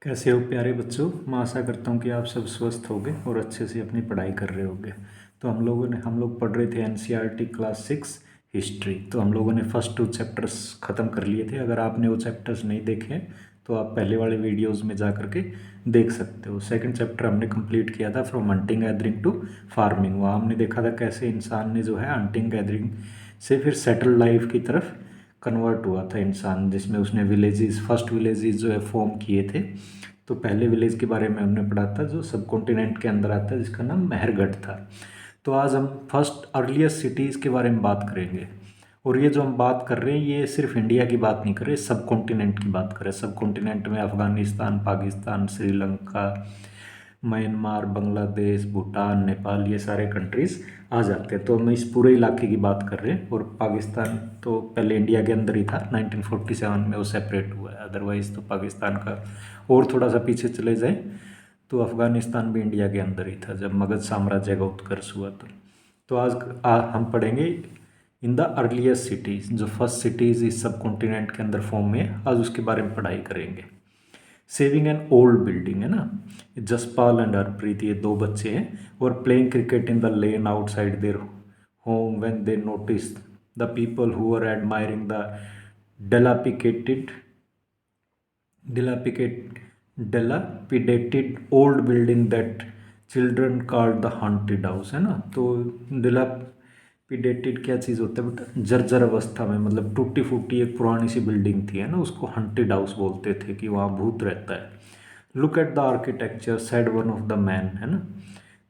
कैसे हो प्यारे बच्चों। मैं आशा करता हूँ कि आप सब स्वस्थ होंगे और अच्छे से अपनी पढ़ाई कर रहे होंगे। तो हम लोग पढ़ रहे थे एनसीईआरटी क्लास 6 हिस्ट्री। तो हम लोगों ने फर्स्ट 2 चैप्टर्स ख़त्म कर लिए थे। अगर आपने वो चैप्टर्स नहीं देखे हैं तो आप पहले वाले वीडियोज़ में जा करके देख सकते हो। सेकेंड चैप्टर हमने कंप्लीट किया था from hunting gathering to farming. वहाँ हमने देखा था कैसे इंसान ने जो है हंटिंग गैदरिंग से फिर सेटल लाइफ की तरफ कन्वर्ट हुआ था इंसान, जिसमें उसने विलेजेस, फर्स्ट विलेजेस जो है फॉर्म किए थे। तो पहले विलेज के बारे में हमने पढ़ा था जो सब कॉन्टिनेंट के अंदर आता है, जिसका नाम मेहरगढ़ था। तो आज हम फर्स्ट अर्लीस्ट सिटीज़ के बारे में बात करेंगे। और ये जो हम बात कर रहे हैं ये सिर्फ इंडिया की बात नहीं कर रहे, सब कॉन्टिनेंट की बात कर रहे हैं। सब कॉन्टिनेंट में अफ़गानिस्तान, पाकिस्तान, श्रीलंका, म्यांमार, बांग्लादेश, भूटान, नेपाल, ये सारे कंट्रीज़ आ जाते हैं। तो हम इस पूरे इलाके की बात कर रहे हैं। और पाकिस्तान तो पहले इंडिया के अंदर ही था, 1947 में वो सेपरेट हुआ है। अदरवाइज़ तो पाकिस्तान का और थोड़ा सा पीछे चले जाएं तो अफ़गानिस्तान भी इंडिया के अंदर ही था जब मगध साम्राज्य का उत्कर्ष हुआ। तो आज हम पढ़ेंगे इन द अर्लीस्ट सिटीज़, जो फर्स्ट सिटीज़ इस सब कॉन्टिनेंट के अंदर फॉर्म में है, आज उसके बारे में पढ़ाई करेंगे। सेविंग एन ओल्ड बिल्डिंग है ना, जसपाल एंड हरप्रीत, ये 2 बच्चे हैं, और playing cricket in the lane outside their home when they notice the people who are admiring the dilapidated dilapidated old building that children called the haunted house है ना। तो dilapidated क्या चीज़ होता है बेटा, जर्जर अवस्था में, मतलब टूटी फूटी एक पुरानी सी बिल्डिंग थी है ना, उसको हंटेड हाउस बोलते थे कि वहाँ भूत रहता है। Look at the architecture said one of the man है ना।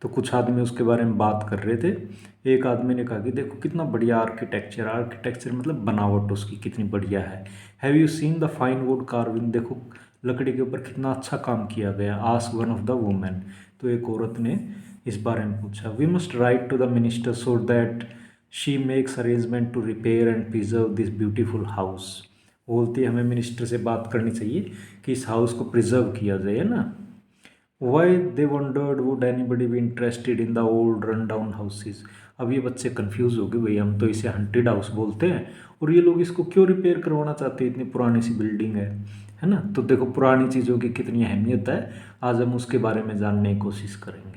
तो कुछ आदमी उसके बारे में बात कर रहे थे। एक आदमी ने कहा कि देखो कितना बढ़िया आर्किटेक्चर, आर्किटेक्चर मतलब बनावट उसकी कितनी बढ़िया है। Have you seen the fine wood carving, देखो लकड़ी के ऊपर कितना अच्छा काम किया गया। Ask one of the women, तो एक औरत ने इस बारे में पूछा। We must write to the minister so that she makes arrangement to repair and preserve this beautiful house. बोलती है हमें मिनिस्टर से बात करनी चाहिए कि इस हाउस को प्रिजर्व किया जाए है ना। Why they wondered would anybody be interested in the old run down houses. अब ये बच्चे कंफ्यूज हो गए, भाई हम तो इसे हंटेड हाउस बोलते हैं और ये लोग इसको क्यों रिपेयर करवाना चाहते हैं, इतनी पुरानी सी बिल्डिंग है ना। तो देखो पुरानी चीज़ों की कितनी अहमियत है, आज हम उसके बारे में जानने की कोशिश करेंगे।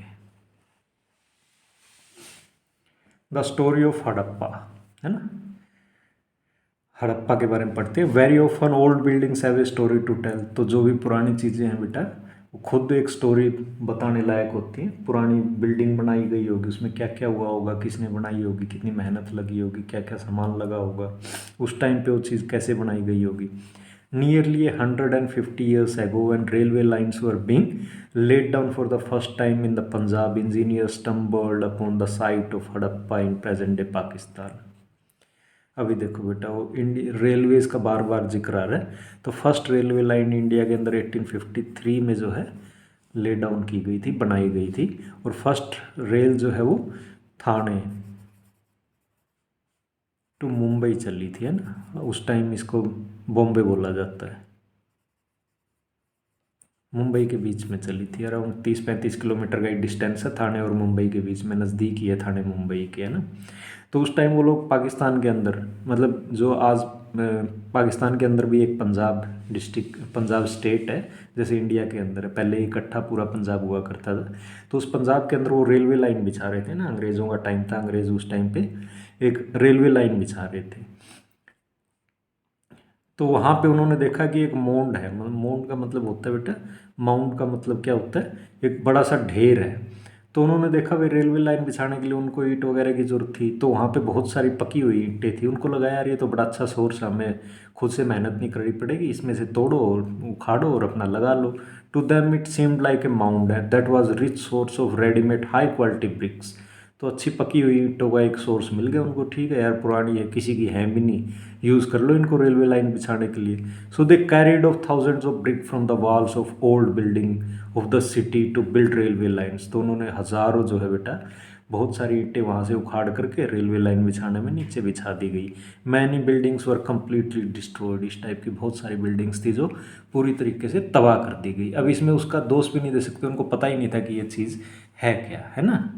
द स्टोरी ऑफ हड़प्पा है ना, हड़प्पा के बारे में पढ़ते हैं। Very often old buildings have a story to tell. तो जो भी पुरानी चीज़ें हैं बेटा वो खुद एक स्टोरी बताने लायक होती हैं। पुरानी बिल्डिंग बनाई गई होगी, उसमें क्या क्या हुआ होगा, किसने बनाई होगी, कितनी मेहनत लगी होगी, क्या क्या सामान लगा होगा, उस टाइम पे वो चीज़ कैसे बनाई गई होगी। Nearly 150 years ago when railway lines were being laid down for the first time in the Punjab, engineers stumbled upon the site of Hadappa in present day Pakistan। अभी देखो बेटा वो इंडिया रेलवेज़ का बार बार जिक्र आ रहा है। तो फर्स्ट रेलवे लाइन इंडिया के अंदर 1853 में जो है ले डाउन की गई थी, बनाई गई थी। और फर्स्ट रेल जो है वो थाने टू मुंबई चली थी है ना। उस टाइम इसको बॉम्बे बोला जाता है। मुंबई के बीच में चली थी, अराउंड 30-35 किलोमीटर का एक डिस्टेंस है थाने और मुंबई के बीच में, नज़दीक ही है थाने मुंबई के है ना। तो उस टाइम वो लोग पाकिस्तान के अंदर, मतलब जो आज पाकिस्तान के अंदर भी एक पंजाब डिस्ट्रिक्ट, पंजाब स्टेट है जैसे इंडिया के अंदर है, पहले इकट्ठा पूरा पंजाब हुआ करता था। तो उस पंजाब के अंदर वो रेलवे लाइन बिछा रहे थे ना, अंग्रेज़ों का टाइम था, अंग्रेज़ उस टाइम पे एक रेलवे लाइन बिछा रहे थे। तो वहाँ पे उन्होंने देखा कि एक मोंड है, मोंड का मतलब होता है बेटा, माउंट का मतलब क्या होता है, एक बड़ा सा ढेर है। तो उन्होंने देखा भाई रेलवे लाइन बिछाने के लिए उनको ईंट वगैरह की जरूरत थी, तो वहाँ पे बहुत सारी पकी हुई ईंटें थी। उनको लगा यार ये तो बड़ा अच्छा सोर्स है, हमें खुद से मेहनत नहीं करनी पड़ेगी, इसमें से तोड़ो और उखाड़ो और अपना लगा लो। To them it seemed like a mound है that was rich source of readymade high quality bricks. तो अच्छी पकी हुई ईंटों का एक सोर्स मिल गया उनको। ठीक है यार पुरानी है, किसी की है भी नहीं, यूज़ कर लो इनको रेलवे लाइन बिछाने के लिए। So they carried off thousands of brick from the walls of old building of the city to build railway lines. तो उन्होंने हज़ारों जो है बेटा बहुत सारी ईंटें वहाँ से उखाड़ करके रेलवे लाइन बिछाने में नीचे बिछा दी गई। Many buildings were completely destroyed. इस टाइप की बहुत सारी बिल्डिंग्स थी जो पूरी तरीके से तबाह कर दी गई। अब इसमें उसका दोष भी नहीं दे सकते, उनको पता ही नहीं था कि ये चीज़ है क्या है ना।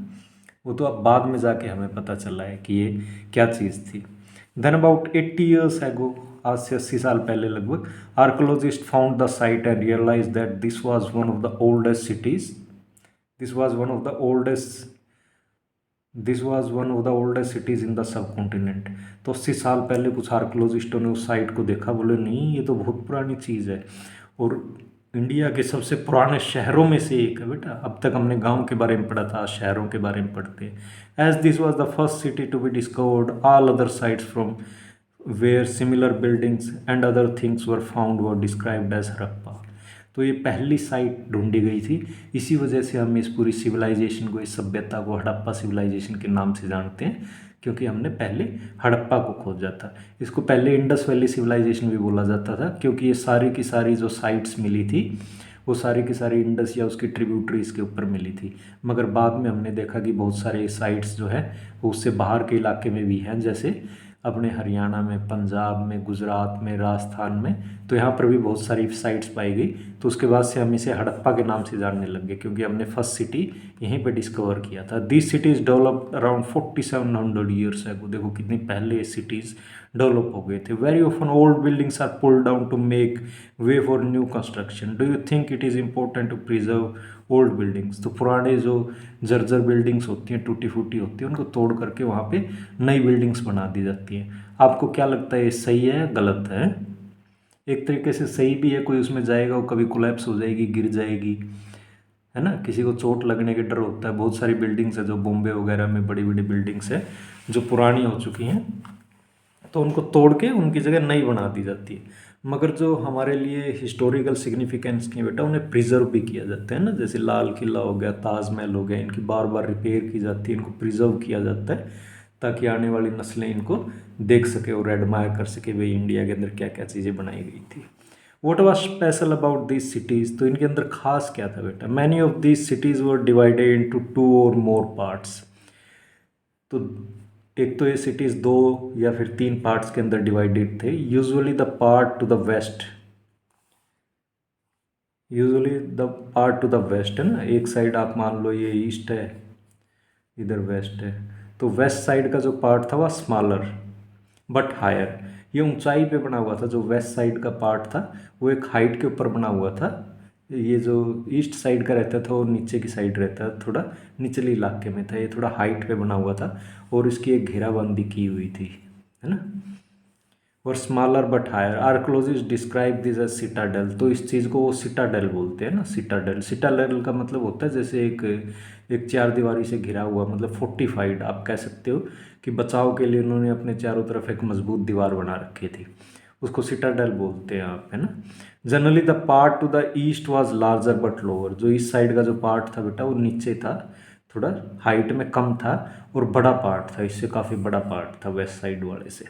वो तो अब बाद में जाके हमें पता चला है कि ये क्या चीज़ थी। देन अबाउट 80 years ago आज से 80 साल पहले लगभग, archaeologist found the site and realise that this was one of the oldest cities, this was one of the oldest this was one of the oldest cities in the subcontinent. तो 80 साल पहले कुछ आर्कोलॉजिस्टों ने उस site को देखा, बोले नहीं ये तो बहुत पुरानी चीज़ है, और इंडिया के सबसे पुराने शहरों में से एक है बेटा। अब तक हमने गांव के बारे में पढ़ा था, शहरों के बारे में पढ़ते। As this was the first city to be discovered, all other sites from where similar buildings and other things were found were described as Harappa. तो ये पहली साइट ढूंढी गई थी, इसी वजह से हम इस पूरी सिविलाइजेशन को, इस सभ्यता को हड़प्पा सिविलाइजेशन के नाम से जानते हैं, क्योंकि हमने पहले हड़प्पा को खोजा था। इसको पहले इंडस वैली सिविलाइजेशन भी बोला जाता था, क्योंकि ये सारी की सारी जो साइट्स मिली थी वो सारी की सारी इंडस या उसकी ट्रिब्यूटरीज के ऊपर मिली थी। मगर बाद में हमने देखा कि बहुत सारे साइट्स जो है वो उससे बाहर के इलाके में भी हैं, जैसे अपने हरियाणा में, पंजाब में, गुजरात में, राजस्थान में, तो यहाँ पर भी बहुत सारी साइट्स पाई गई। तो उसके बाद से हम इसे हड़प्पा के नाम से जानने लग गए, क्योंकि हमने फर्स्ट सिटी यहीं पे डिस्कवर किया था। This cities developed around 4700 years ago. देखो कितनी पहले सिटीज़ डेवलप हो गए थे। Very often old buildings are pulled down to make way for new construction. Do you think it is important to preserve old buildings? तो पुराने जो जर्जर बिल्डिंग्स होती हैं, टूटी फूटी होती हैं, उनको तोड़ करके वहाँ पे नई बिल्डिंग्स बना दी जाती हैं। आपको क्या लगता है, ये सही है गलत है? एक तरीके से सही भी है, कोई उसमें जाएगा वो कभी कोलैप्स हो जाएगी, गिर जाएगी, है ना, किसी को चोट लगने के डर होता है। बहुत सारी बिल्डिंग्स है जो बॉम्बे वगैरह में बड़ी बड़ी बिल्डिंग्स है जो पुरानी हो चुकी हैं, तो उनको तोड़ के उनकी जगह नई बना दी जाती है। मगर जो हमारे लिए हिस्टोरिकल सिग्निफिकेंस की बेटा, उन्हें प्रिजर्व भी किया जाता है ना, जैसे लाल किला हो गया, ताजमहल हो गया, इनकी बार बार रिपेयर की जाती है, इनको प्रिजर्व किया जाता है, ताकि आने वाली नस्लें इनको देख सके और एडमायर कर सके भाई इंडिया के अंदर क्या क्या चीज़ें बनाई गई थी। What was special about these cities? तो इनके अंदर खास क्या था बेटा? Many of these cities were divided into 2 और मोर पार्ट्स। तो एक तो ये सिटीज़ 2 या फिर 3 पार्ट्स के अंदर डिवाइडेड थे। Usually the part to the west, usually the part to the west है ना, एक साइड आप मान लो ये ईस्ट है, इधर वेस्ट है, तो वेस्ट साइड का जो पार्ट था वह स्मॉलर बट हायर, ये ऊंचाई पे बना हुआ था। जो वेस्ट साइड का पार्ट था वो एक हाइट के ऊपर बना हुआ था। ये जो ईस्ट साइड का रहता था वो नीचे की साइड रहता था, थोड़ा निचले इलाके में था, ये थोड़ा हाइट पे बना हुआ था और इसकी एक घेराबंदी की हुई थी, है ना। और smaller but higher, archaeologist describe this as citadel. तो इस चीज़ को वो सिटाडेल बोलते हैं ना, सिटाडेल। सिटाडेल का मतलब होता है जैसे एक चार दीवारी से घिरा हुआ, मतलब फोर्टिफाइड आप कह सकते हो, कि बचाव के लिए उन्होंने अपने चारों तरफ एक मजबूत दीवार बना रखी थी, उसको सिटाडेल बोलते हैं आप, है ना। Generally the part to the east was larger but lower. जो ईस्ट साइड का जो पार्ट था बेटा वो नीचे था, थोड़ा हाइट में कम था, और बड़ा पार्ट था, इससे काफ़ी बड़ा पार्ट था वेस्ट साइड वाले से।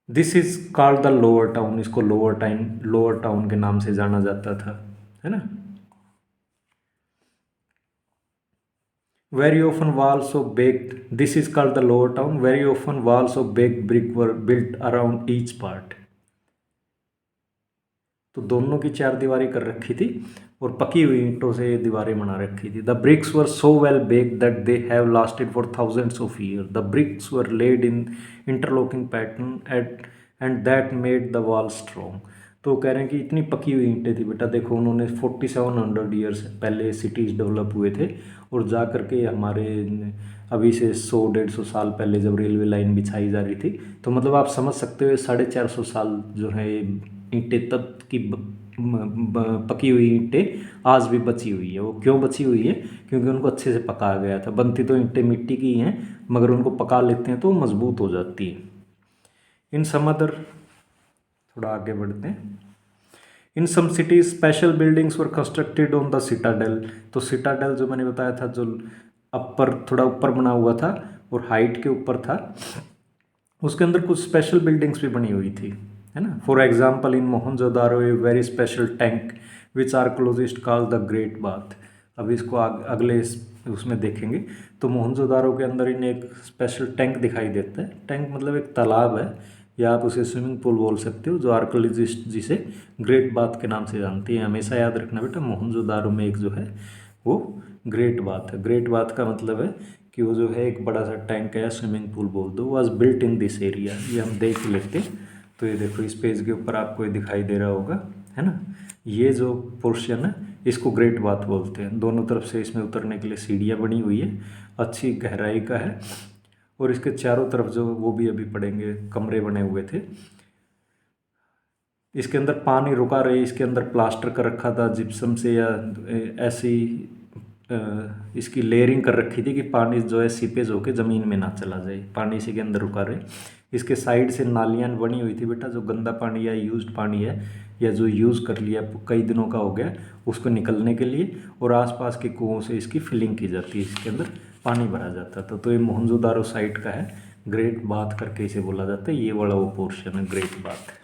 This is called the lower town. इसको लोअर टाउन के नाम से जाना जाता था, है ना। Very often walls of baked, this is called the lower town. Very often walls of baked brick were built around each part. तो दोनों की चार दीवारी कर रखी थी और पकी हुई ईंटों से दीवारें बना रखी थी। The bricks were so well baked that they have lasted for thousands of year. The bricks were laid in interlocking pattern and that made the wall strong. तो कह रहे हैं कि इतनी पकी हुई ईंटें थी बेटा, देखो उन्होंने 4700 ईयर्स पहले सिटीज़ डेवलप हुए थे, और जा करके हमारे अभी से 100-150 साल पहले जब रेलवे लाइन बिछाई जा रही थी, तो मतलब आप समझ सकते हो 450 साल जो है ईंटें तब की पकी हुई ईंटें आज भी बची हुई है। वो क्यों बची हुई है? क्योंकि उनको अच्छे से पकाया गया था। बनती तो ईंटें मिट्टी की हैं, मगर उनको पका लेते हैं तो मजबूत हो जाती है। इन सम अदर, थोड़ा आगे बढ़ते हैं। In some cities special buildings were constructed on the citadel. तो सिटाडेल जो मैंने बताया था, जो अपर थोड़ा ऊपर बना हुआ था और हाइट के ऊपर था, उसके अंदर कुछ स्पेशल बिल्डिंग्स भी बनी हुई थी, है ना। For example in Mohenjodaro a very special tank which archaeologist call the great bath. अभी इसको अगले उसमें देखेंगे। तो मोहनजोदारो के अंदर इन्हें एक स्पेशल टैंक दिखाई देता है। टैंक मतलब एक तालाब है, या आप उसे स्विमिंग पूल बोल सकते हो, जो आर्कोलॉजिस्ट जिसे ग्रेट बाथ के नाम से जानती है। हमेशा याद रखना बेटा, मोहनजोदारो में एक जो है वो ग्रेट बाथ है। ग्रेट बाथ का मतलब है कि वो जो है एक बड़ा सा टैंक है, स्विमिंग पूल बोल दो, was built in this area. ये हम देख लेते। तो ये देखो इस पेज के ऊपर आपको ये दिखाई दे रहा होगा, है ना। ये जो पोर्शन है इसको ग्रेट बाथ बोलते हैं। दोनों तरफ से इसमें उतरने के लिए सीढ़ियाँ बनी हुई है, अच्छी गहराई का है। और इसके चारों तरफ जो वो भी अभी पड़ेंगे कमरे बने हुए थे। इसके अंदर पानी रुका रहे, इसके अंदर प्लास्टर कर रखा था जिप्सम से, या ऐसी इसकी लेयरिंग कर रखी थी कि पानी जो है सीपेज होके ज़मीन में ना चला जाए, पानी इसी के अंदर रुका रहे। इसके साइड से नालियाँ बनी हुई थी बेटा, जो गंदा पानी या यूज्ड पानी है या जो यूज़ कर लिया कई दिनों का हो गया उसको निकलने के लिए, और आसपास के कुओं से इसकी फिलिंग की जाती है, इसके अंदर पानी भरा जाता था। तो ये मोहनजोदारो साइट का है, ग्रेट बाथ करके इसे बोला जाता है। ये वाला वो पोर्शन है great bath.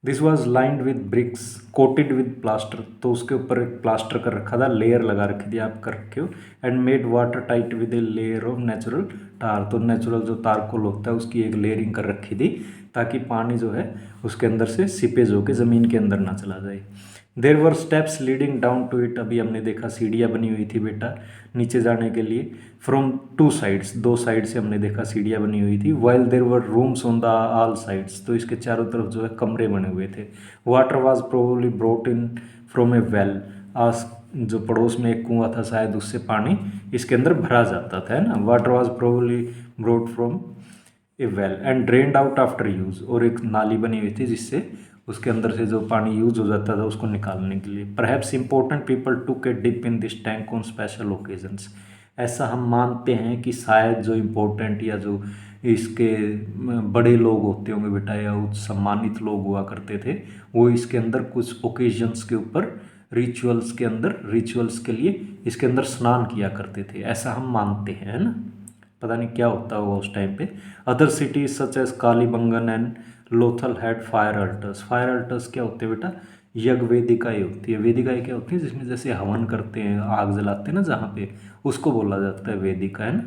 This was lined with bricks coated with plaster. तो उसके ऊपर एक प्लास्टर कर रखा था, लेयर लगा रखी थी, आप कर रखे हो। And made water tight with a layer of natural tar. तो नेचुरल जो तारकोल होता है उसकी एक लेयरिंग कर रखी थी, ताकि पानी जो है उसके अंदर से सिपेज होकर ज़मीन के अंदर ना चला जाए। There were steps leading down to it. अभी हमने देखा सीढ़ियाँ बनी हुई थी बेटा नीचे जाने के लिए। फ्रॉम टू साइड्स, दो साइड से हमने देखा सीढ़ियाँ बनी हुई थी। While there were rooms on the all sides. तो इसके चारों तरफ जो है कमरे बने हुए थे। Water was probably brought in from a well. आस जो पड़ोस में एक कुआं था शायद उससे पानी इसके अंदर भरा जाता था, है ना। Water was probably brought from a well and drained out after use. और एक नाली बनी हुई थी जिससे उसके अंदर से जो पानी यूज हो जाता था उसको निकालने के लिए। Perhaps important people took a dip in this tank on special occasions. ऐसा हम मानते हैं कि शायद जो इम्पोर्टेंट या जो इसके बड़े लोग होते होंगे बेटा, या उच्च सम्मानित लोग हुआ करते थे, वो इसके अंदर कुछ ओकेजन्स के ऊपर रिचुअल्स के लिए इसके अंदर स्नान किया करते थे, ऐसा हम मानते हैं, है ना। पता नहीं क्या होता होगा उस टाइम पे। Other cities such as Kalibangan and Lothal had fire altars. Fire altars क्या होते हैं बेटा, यज्ञ वेदिकाएँ होती है। वेदिकाएँ क्या होती है, जिसमें जैसे हवन करते हैं, आग जलाते हैं ना जहाँ पे, उसको बोला जाता है वेदिका, है ना।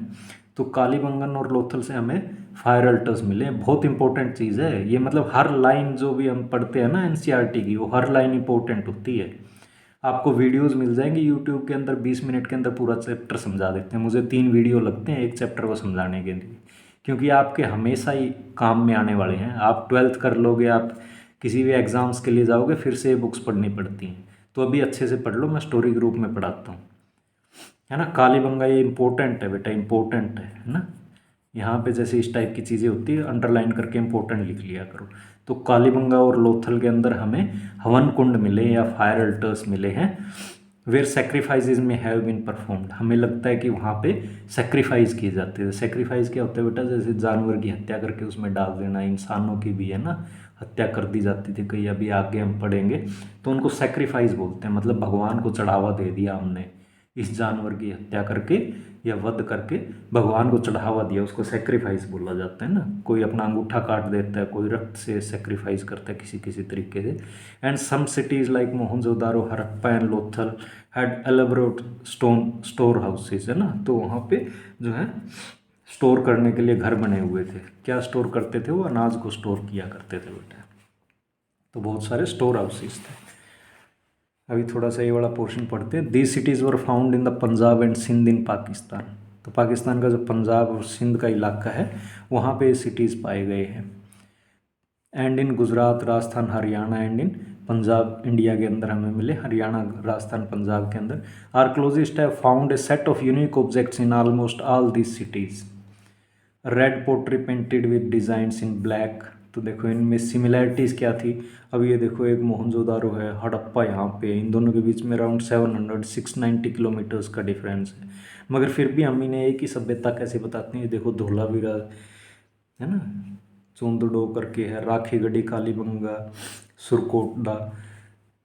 तो कालीबंगन और लोथल से हमें फायर अल्टर्स मिले। बहुत इंपॉर्टेंट चीज़ है ये, मतलब हर लाइन जो भी हम पढ़ते हैं ना एनसीईआरटी की, वो हर लाइन इंपॉर्टेंट होती है। आपको वीडियोस मिल जाएंगी यूट्यूब के अंदर, 20 मिनट के अंदर पूरा चैप्टर समझा देते हैं। मुझे 3 वीडियो लगते हैं एक चैप्टर को समझाने के लिए, क्योंकि आपके हमेशा ही काम में आने वाले हैं। आप 12th कर लोगे, आप किसी भी एग्ज़ाम्स के लिए जाओगे, फिर से ये बुक्स पढ़नी पड़ती हैं। तो अभी अच्छे से पढ़ लो, मैं स्टोरी ग्रुप में पढ़ाता हूँ, है ना। कालीबंगा ये इंपॉर्टेंट है बेटा, इंपॉर्टेंट है ना। यहाँ पे जैसे इस टाइप की चीज़ें होती है, अंडरलाइन करके इंपॉर्टेंट लिख लिया करो। तो कालीबंगा और लोथल के अंदर हमें हवन कुंड मिले या फायर अल्टर्स मिले हैं, वेयर सेक्रीफाइसेज में हैव बीन परफॉर्म्ड। हमें लगता है कि वहाँ पे सेक्रीफाइस किए जाते थे। सेक्रीफाइस क्या होता है बेटा, जैसे जानवर की हत्या करके उसमें डाल देना, इंसानों की भी, है ना, हत्या कर दी जाती थी कई, अभी आगे हम पढ़ेंगे। तो उनको सेक्रीफाइस बोलते हैं, मतलब भगवान को चढ़ावा दे दिया हमने, इस जानवर की हत्या करके या वध करके भगवान को चढ़ावा दिया, उसको सेक्रीफाइस बोला जाता है ना। कोई अपना अंगूठा काट देता है, कोई रक्त से सेक्रीफाइस करता है किसी किसी तरीके से। And some cities like Mohenjodaro, Harappa and Lothal had elaborate store houses, है ना। तो वहाँ पे जो है स्टोर करने के लिए घर बने हुए थे। क्या स्टोर करते थे वो, अनाज को स्टोर किया करते थे बेटा। तो बहुत सारे स्टोर हाउसेज थे। अभी थोड़ा सा ये वाला पोर्शन पढ़ते हैं। These cities were found in the Punjab and Sindh in Pakistan. तो पाकिस्तान का जो पंजाब और सिंध का इलाका है वहाँ पे ये सिटीज़ पाए गए हैं। And in Gujarat, Rajasthan, Haryana and in Punjab, India के अंदर हमें मिले, हरियाणा, राजस्थान, पंजाब के अंदर। Archaeologist have found a set of unique objects in almost all this cities. Red pottery painted with designs in black. तो देखो इनमें सिमिलैरिटीज़ क्या थी। अब ये देखो एक मोहनजोदारो है, हड़प्पा यहाँ पे, इन दोनों के बीच में अराउंड 690 किलोमीटर्स का डिफरेंस है। मगर फिर भी हम इन्हें एक ही सभ्यता कैसे बताते हैं। ये देखो धोलावीरा, है ना, चोंदडो करके है, राखी गढ़ी, कालीबंगा,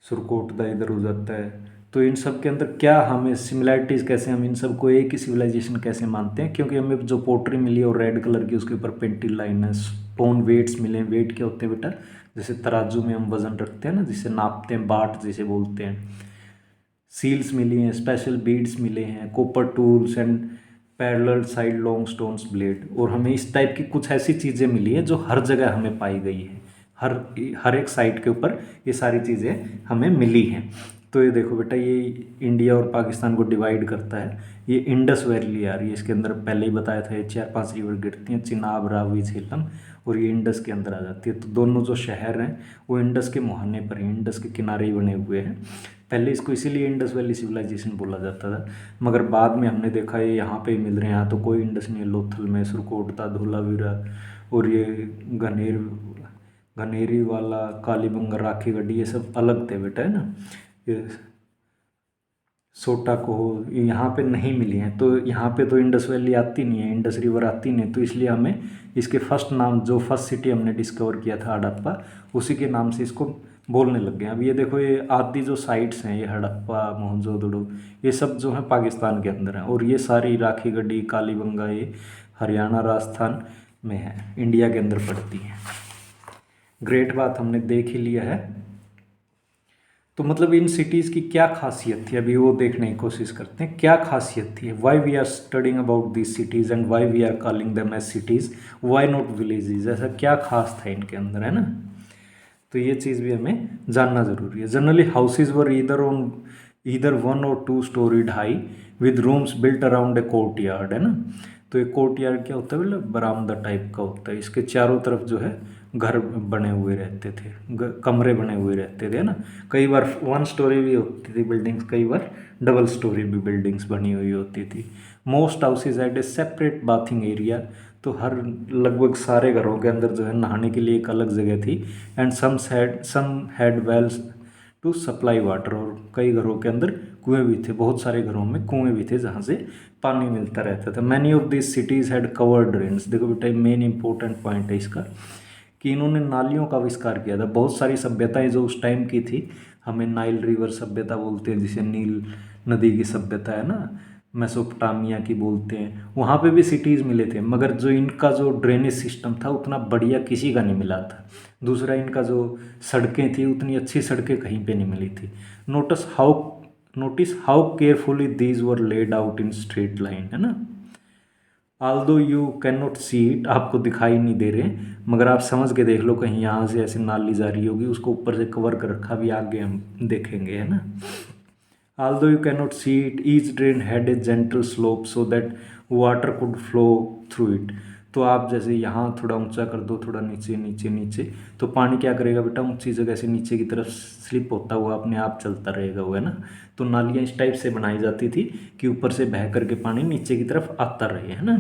सुरकोटदा इधर हो जाता है। तो इन सब के अंदर क्या हमें सिमिलैरिटीज़, कैसे हम इन सब को एक ही सिविलाइजेशन कैसे मानते हैं, क्योंकि हमें जो पोट्री मिली और रेड कलर की, उसके ऊपर पेंटेड लाइन है। स्टोन वेट्स मिले। वेट क्या होते हैं बेटा, जैसे तराजू में हम वजन रखते हैं ना, जिसे नापते हैं, बाट जिसे बोलते हैं। सील्स मिली हैं, स्पेशल बीड्स मिले हैं, copper tools and parallel side long stones blade. और हमें इस टाइप की कुछ ऐसी चीज़ें मिली हैं जो हर जगह हमें पाई गई है, हर एक साइट के ऊपर ये सारी चीज़ें हमें मिली हैं। तो ये देखो बेटा, ये इंडिया और पाकिस्तान को डिवाइड करता है। ये इंडस वैली आ रही है इसके अंदर, पहले ही बताया था, ये 4-5 रिवर गिरती हैं, चिनाब, रावी, झेलम, और ये इंडस के अंदर आ जाती है। तो दोनों जो शहर हैं वो इंडस के मुहाने पर हैं, इंडस के किनारे ही बने हुए हैं। पहले इसको इसीलिए इंडस वैली सिविलाइजेशन बोला जाता था, मगर बाद में हमने देखा ये यहाँ पे ही मिल रहे हैं। यहाँ तो कोई इंडस नहीं है, लोथल में, सुरकोटता, धोलावीरा, और ये घनेरी वाला, कालीबंगा, राखी गढ़ी, ये सब अलग थे बेटा, है ना। ये सोटा को यहाँ पे नहीं मिली हैं, तो यहाँ पे तो इंडस वैली आती नहीं है, इंडस रिवर आती नहीं, तो इसलिए हमें इसके फर्स्ट नाम, जो फर्स्ट सिटी हमने डिस्कवर किया था हड़प्पा, उसी के नाम से इसको बोलने लग गए। अब ये देखो, ये आदि जो साइट्स हैं, ये हड़प्पा, मोहनजोदड़ो, ये सब जो है पाकिस्तान के अंदर हैं, और ये सारी राखी गढ़ी, कालीबंगा, ये हरियाणा, राजस्थान में है, इंडिया के अंदर पड़ती हैं। ग्रेट, बात हमने देख ही लिया है। तो मतलब इन सिटीज़ की क्या खासियत थी, अभी वो देखने की कोशिश करते हैं, क्या खासियत थी, why we are studying about this cities and why we are calling them as cities, why not villages, ऐसा क्या खास था इनके अंदर, है ना। तो ये चीज़ भी हमें जानना ज़रूरी है। जनरली हाउसेज वर ईदर 1 और 2 storeyed high with rooms built around a court yard, है ना। तो एक कोर्ट यार्ड क्या होता है, मतलब बरामदा टाइप का होता है, इसके चारों तरफ जो है घर बने हुए रहते थे, कमरे बने हुए रहते थे ना। कई बार 1 स्टोरी भी होती थी बिल्डिंग्स, कई बार डबल स्टोरी भी बिल्डिंग्स बनी हुई होती थी। Most houses had a separate bathing area, तो हर लगभग सारे घरों के अंदर जो है नहाने के लिए एक अलग जगह थी। And some had wells to supply water, और कई घरों के अंदर कुएं भी थे, बहुत सारे घरों में कुएं भी थे जहाँ से पानी मिलता रहता था। Many of this cities had covered drains, देखो बेटा मेन इंपॉर्टेंट पॉइंट है इसका, कि इन्होंने नालियों का आविष्कार किया था। बहुत सारी सभ्यताएं जो उस टाइम की थी, हमें नाइल रिवर सभ्यता बोलते हैं, जिसे नील नदी की सभ्यता है ना, मेसोपोटामिया की बोलते हैं, वहाँ पे भी सिटीज़ मिले थे, मगर जो इनका जो ड्रेनेज सिस्टम था उतना बढ़िया किसी का नहीं मिला था। दूसरा, इनका जो सड़कें थी, उतनी अच्छी सड़कें कहीं पे नहीं मिली थी। Notice how carefully these were laid out in straight line, है ना। Aldous you can not see it, आपको दिखाई नहीं दे रहे, मगर आप समझ के देख लो, कहीं यहाँ से ऐसे नाली जा रही होगी, उसको ऊपर से कवर कर रखा भी, आगे हम देखेंगे, है ना। Aldous you can not see it, each drain had a gentle slope so that water could flow through it. तो आप जैसे यहाँ थोड़ा ऊंचा कर दो, थोड़ा नीचे नीचे नीचे, तो पानी क्या करेगा बेटा, ऊंची जगह से नीचे की तरफ स्लिप होता हुआ अपने आप चलता रहेगा वो, है ना। तो नालियाँ इस टाइप से बनाई जाती थी कि ऊपर से बह करके पानी नीचे की तरफ आता रहे, है ना।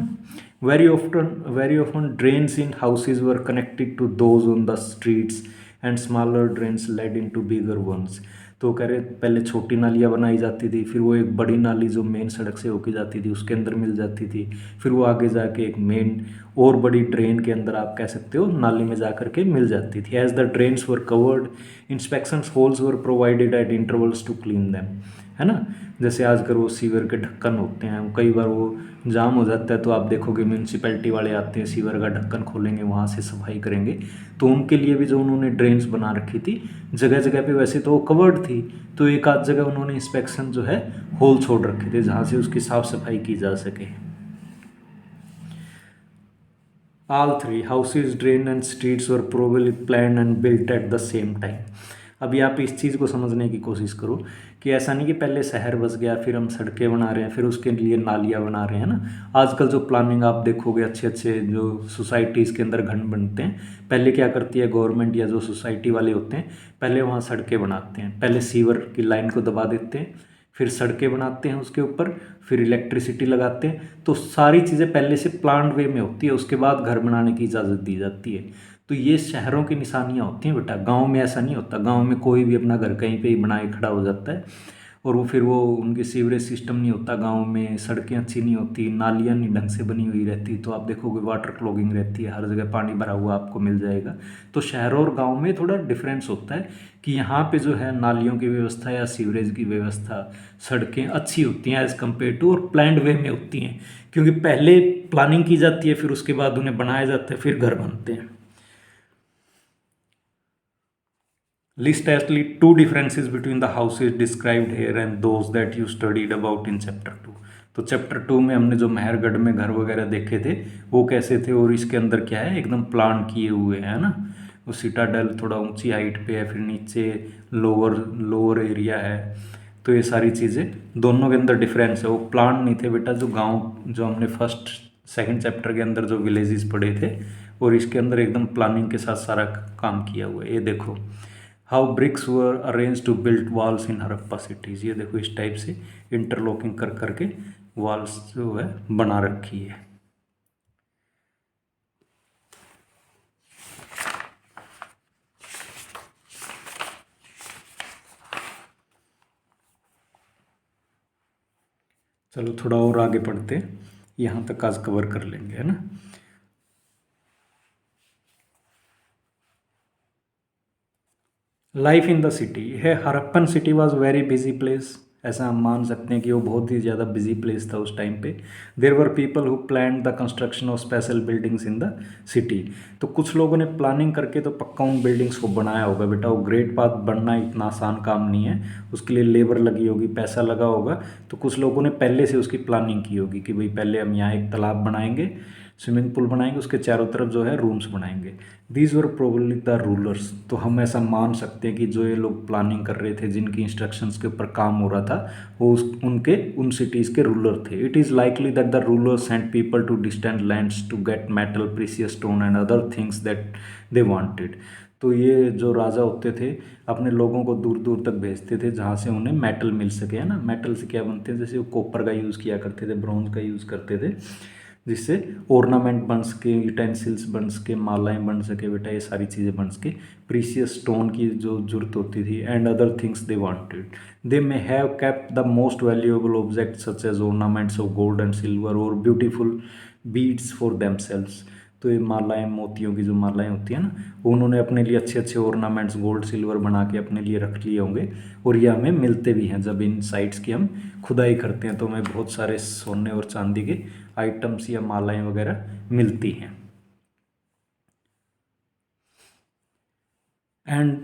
Very often drains in houses were connected to those on the streets and smaller drains led into bigger ones. तो कह रहे पहले छोटी नालियाँ बनाई जाती थी, फिर वो एक बड़ी नाली जो मेन सड़क से होके जाती थी उसके अंदर मिल जाती थी, फिर वो आगे जाके एक मेन और बड़ी ड्रेन के अंदर, आप कह सकते हो, नाली में जा करके मिल जाती थी। As the drains were covered, inspection holes were provided at intervals to clean them, है ना। जैसे आजकल वो सीवर के ढक्कन होते हैं, कई बार वो जाम हो जाता है, तो आप देखोगे म्यूनसिपैलिटी वाले आते हैं, सीवर का ढक्कन खोलेंगे, वहाँ से सफाई करेंगे, तो उनके लिए भी जो उन्होंने ड्रेन्स बना रखी थी जगह जगह पे, वैसे तो वो कवर्ड थी, तो एक आध जगह उन्होंने इंस्पेक्शन जो है होल छोड़ रखे थे जहाँ से उसकी साफ सफाई की जा सके। All three houses, drain and streets were probably planned and built at the same time. अभी आप इस चीज़ को समझने की कोशिश करो कि ऐसा नहीं कि पहले शहर बस गया, फिर हम सड़कें बना रहे हैं, फिर उसके लिए नालियाँ बना रहे हैं ना। आजकल जो प्लानिंग आप देखोगे, अच्छे अच्छे जो सोसाइटीज़ के अंदर घर बनते हैं, पहले क्या करती है गवर्नमेंट या जो सोसाइटी वाले होते हैं, पहले वहाँ सड़कें बनाते हैं, पहले सीवर की लाइन को दबा देते हैं, फिर सड़कें बनाते हैं उसके ऊपर, फिर इलेक्ट्रिसिटी लगाते हैं। तो सारी चीज़ें पहले से प्लान्ड वे में होती है, उसके बाद घर बनाने की इजाज़त दी जाती है। तो ये शहरों की निशानियाँ होती हैं बेटा, गांव में ऐसा नहीं होता। गांव में कोई भी अपना घर कहीं पे ही बनाए खड़ा हो जाता है, और वो फिर वो उनके सीवरेज सिस्टम नहीं होता, गांव में सड़कें अच्छी नहीं होती, नालियाँ नहीं ढंग से बनी हुई रहती, तो आप देखोगे वाटर क्लॉगिंग रहती है, हर जगह पानी भरा हुआ आपको मिल जाएगा। तो शहरों और गांव में थोड़ा डिफरेंस होता है कि यहाँ पे जो है नालियों की व्यवस्था या सीवरेज की व्यवस्था, सड़कें अच्छी होती हैं एज़ कम्पेयर टू, और प्लान्ड वे में होती हैं, क्योंकि पहले प्लानिंग की जाती है, फिर उसके बाद उन्हें बनाया जाता है, फिर घर बनते हैं। List at least 2 differences between the houses described here and those that you studied about in chapter 2. तो चैप्टर 2 में हमने जो मेहरगढ़ में घर वगैरह देखे थे वो कैसे थे, और इसके अंदर क्या है, एकदम प्लान किए हुए हैं ना, वो सिटाडेल थोड़ा ऊंची हाइट पे है, फिर नीचे लोअर लोअर एरिया है। तो ये सारी चीज़ें दोनों के अंदर डिफरेंस है। वो प्लान नहीं थे बेटा, जो गांव जो हमने फर्स्ट सेकंड चैप्टर के अंदर जो विलेजेस पढ़े थे, और इसके अंदर एकदम प्लानिंग के साथ सारा काम किया हुआ है। ये देखो, how bricks were arrange to build walls in Harappa cities. ये देखो इस टाइप से इंटरलॉकिंग कर करके वॉल्स जो है बना रखी है। चलो थोड़ा और आगे पढ़ते, यहाँ तक आज कवर कर लेंगे, है ना। लाइफ इन द सिटी है, Harappan city was very busy place. ऐसा हम मान सकते हैं कि वो बहुत ही ज़्यादा बिजी प्लेस था उस टाइम पे। There were people who plan the construction of special buildings in the city. तो कुछ लोगों ने प्लानिंग करके तो पक्का उन बिल्डिंग्स को बनाया होगा बेटा। वो ग्रेट पाथ बनना इतना आसान काम नहीं है, उसके लिए लेबर लगी होगी, पैसा लगा होगा। तो कुछ लोगों ने पहले से उसकी प्लानिंग की होगी कि भाई पहले हम यहाँ एक तालाब बनाएंगे, स्विमिंग पूल बनाएंगे, उसके चारों तरफ जो है रूम्स बनाएंगे। These were probably the rulers. तो हम ऐसा मान सकते हैं कि जो ये लोग प्लानिंग कर रहे थे, जिनकी इंस्ट्रक्शंस के ऊपर काम हो रहा था, वो उनके उन सिटीज़ के रूलर थे। It is likely that the rulers sent people to distant lands to get metal, precious stone and other things that they wanted. तो ये जो राजा होते थे अपने लोगों को दूर दूर तक भेजते थे जहाँ से उन्हें मेटल मिल सके, है ना। मेटल से क्या बनते हैं, जैसे वो कॉपर का यूज़ किया करते थे, ब्रॉन्ज का यूज़ करते थे, जिससे ऑर्नामेंट बन सके, यूटेंसिल्स बन सके, मालाएं बन सके बेटा, ये सारी चीज़ें बन सके। प्रीसियस स्टोन की जो जरूरत होती थी, and other things they wanted. They may have kept the most valuable object such as ornaments of gold and silver और ब्यूटीफुल बीड्स फॉर देमसेल्व्स। तो ये मालाएं, मोतियों की जो मालाएं होती हैं ना, वो उन्होंने अपने लिए अच्छे अच्छे ऑर्नामेंट्स गोल्ड सिल्वर बना के अपने लिए रख लिए होंगे। और ये हमें मिलते भी हैं, जब इन साइट्स की हम खुदाई करते हैं तो हमें बहुत सारे सोने और चांदी के आइटम्स या मालाएं वगैरह मिलती हैं। And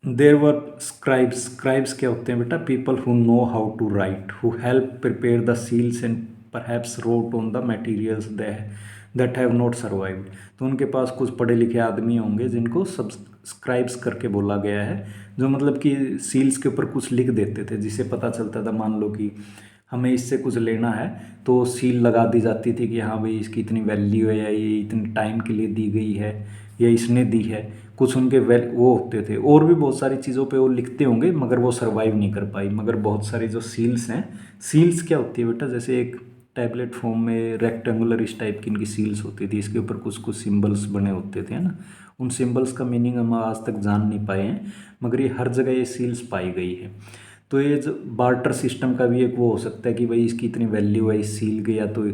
there were scribes. Scribes क्या होते हैं बेटा, people who know how to write, who help prepare the seals and perhaps wrote on the materials that have not survived. तो उनके पास कुछ पढ़े लिखे आदमी होंगे जिनको सब्सक्राइब्स करके बोला गया है, जो मतलब कि सील्स के ऊपर कुछ लिख देते थे, जिससे पता चलता था, मान लो कि हमें इससे कुछ लेना है तो सील लगा दी जाती थी कि हाँ भाई इसकी इतनी वैल्यू है, या ये इतने टाइम के लिए दी गई है, या इसने दी है। कुछ उनके वो होते थे, और भी बहुत सारी चीज़ों पे वो लिखते होंगे, मगर वो सरवाइव नहीं कर पाई। मगर बहुत सारी जो सील्स हैं, सील्स क्या होती है बेटा, जैसे एक टैबलेट फॉर्म में रेक्टेंगुलर इस टाइप की इनकी सील्स होती थी, इसके ऊपर कुछ कुछ सिम्बल्स बने होते थे, है ना। उन सिम्बल्स का मीनिंग हम आज तक जान नहीं पाए हैं, मगर ये हर जगह ये सील्स पाई गई है। तो ये जो बार्टर सिस्टम का भी एक वो हो सकता है कि भाई इसकी इतनी वैल्यू है इस सील के, या तो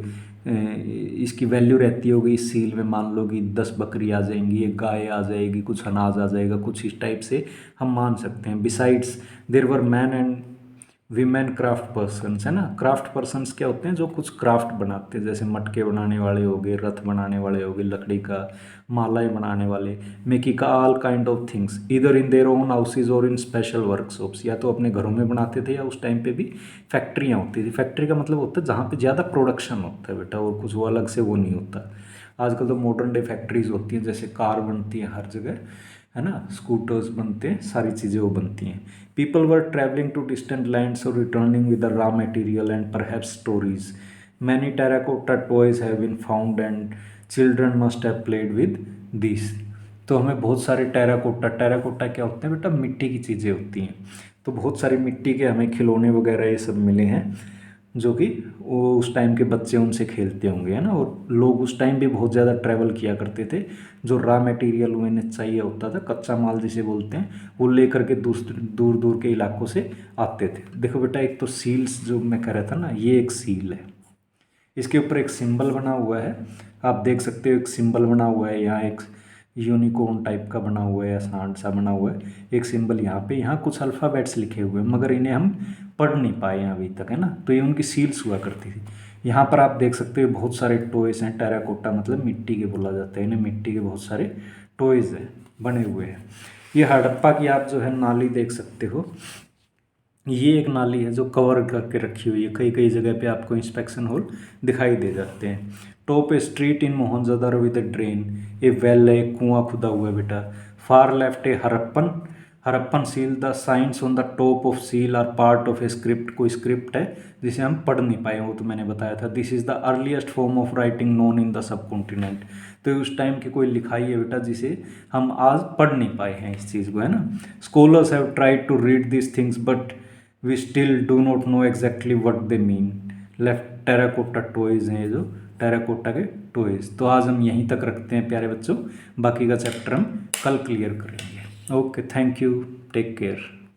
इसकी वैल्यू रहती होगी इस सील में, मान लो कि 10 बकरी आ जाएंगी, एक गाय आ जाएगी, कुछ अनाज आ जाएगा, कुछ इस टाइप से हम मान सकते हैं। Besides there were man and women craft persons, है ना। क्राफ्ट पर्सन्स क्या होते हैं, जो कुछ क्राफ्ट बनाते हैं, जैसे मटके बनाने वाले हो गए, रथ बनाने वाले हो गए, लकड़ी का मालाएं बनाने वाले, making all kind of things इधर इन देयर ओन हाउसेज और इन स्पेशल वर्कशॉप्स। या तो अपने घरों में बनाते थे, या उस टाइम पे भी फैक्ट्रियाँ होती थी। फैक्ट्री का मतलब होता है जहाँ पे ज़्यादा प्रोडक्शन होता है बेटा, और कुछ वो अलग से वो नहीं होता। आजकल तो मॉडर्न डे फैक्ट्रीज होती हैं, जैसे कार बनती हैं हर जगह, है ना, स्कूटर्स बनते हैं, सारी चीज़ें वो बनती हैं। People were travelling to distant lands और returning with the raw material and perhaps stories. Many terracotta toys have been found and children must have played with this. तो हमें बहुत सारे टेराकोटा, टेराकोटा क्या होते हैं बेटा, मिट्टी की चीज़ें होती हैं। तो बहुत सारी मिट्टी के हमें खिलौने वगैरह ये सब मिले हैं, जो कि वो उस टाइम के बच्चे उनसे खेलते होंगे, है ना। और लोग उस टाइम भी बहुत ज़्यादा ट्रैवल किया करते थे, जो रॉ मटेरियल उन्हें चाहिए होता था, कच्चा माल जिसे बोलते हैं, वो लेकर के दूर दूर के इलाकों से आते थे। देखो बेटा, एक तो सील्स जो मैं कह रहा था ना, ये एक सील है, इसके ऊपर एक सिंबल बना हुआ है, आप देख सकते हो एक सिंबल बना हुआ है, यहाँ एक यूनिकॉर्न टाइप का बना हुआ है, या सांड सा बना हुआ है, एक सिंबल यहाँ पे, यहाँ कुछ अल्फ़ाबेट्स लिखे हुए हैं, मगर इन्हें हम पढ़ नहीं पाए हैं अभी तक, है ना। तो ये उनकी सील्स हुआ करती थी। यहाँ पर आप देख सकते हो बहुत सारे टॉयज़ हैं, टेराकोटा मतलब मिट्टी के बोला जाता है इन्हें, मिट्टी के बहुत सारे टॉयज़ हैं बने हुए हैं। ये हड़प्पा की आप जो है नाली देख सकते हो, ये एक नाली है जो कवर करके रखी हुई है, कई कई जगह पे आपको इंस्पेक्शन होल दिखाई दे जाते हैं। Top a street in Mohenjodaro with a drain, a well है, एक कुआं खुदा हुआ है बेटा। Far left a Harappan seal, the signs on the top of seal are part of a script, कोई स्क्रिप्ट है जिसे हम पढ़ नहीं पाए, वो तो मैंने बताया था। This is the earliest form of writing known in the subcontinent, तो उस टाइम की कोई लिखाई है बेटा जिसे हम आज पढ़ नहीं पाए हैं इस चीज़ को, है ना। Scholars have tried to read this things but we still do not know exactly what they mean. Left terracotta toys हैं, जो टेराकोटा के टॉयज। तो आज हम यहीं तक रखते हैं प्यारे बच्चों, बाकी का चैप्टर हम कल क्लियर करेंगे। Okay, thank you, take care.